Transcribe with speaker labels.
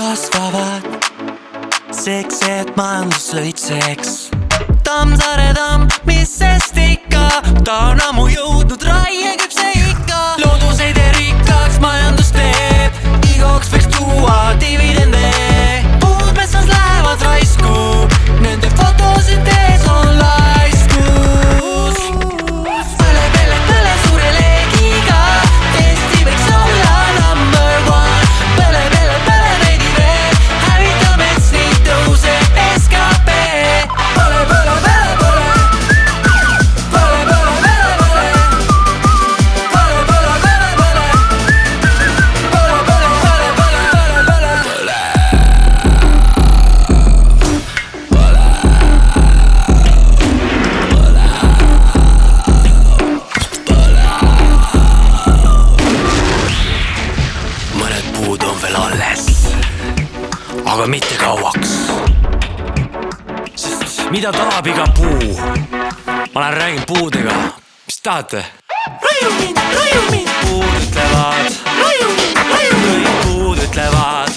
Speaker 1: kasvavad seks, et majandus lõitseks. Tammsaare tamm, mis sest ikka, ta on ammu jõudnud raieküpse ikka. Looduseid ja rikkaks majandus teeb, igaks võiks tuua dividende. Puud metsas lähevad raisku, nende fotosüntees on laiskus. Põle pellet põle suure leegiga, Eesti võiks olla number one. Põle pellet põle veidi veel, hävita mets, nii tõuseb SKP. Põle põle põle põle, põle põle põle põle, põle põle põle põle, põle põle põle põle põle põle. Mõned puud on veel alles, aga mitte kauaks. Sest mida tahab iga puu? Ma lähen räägin puudega. Mis tahate? Raiu mind, raiu mind. Puud ütlevad, raiu mind, raiu mind. Kõik puud ütlevad,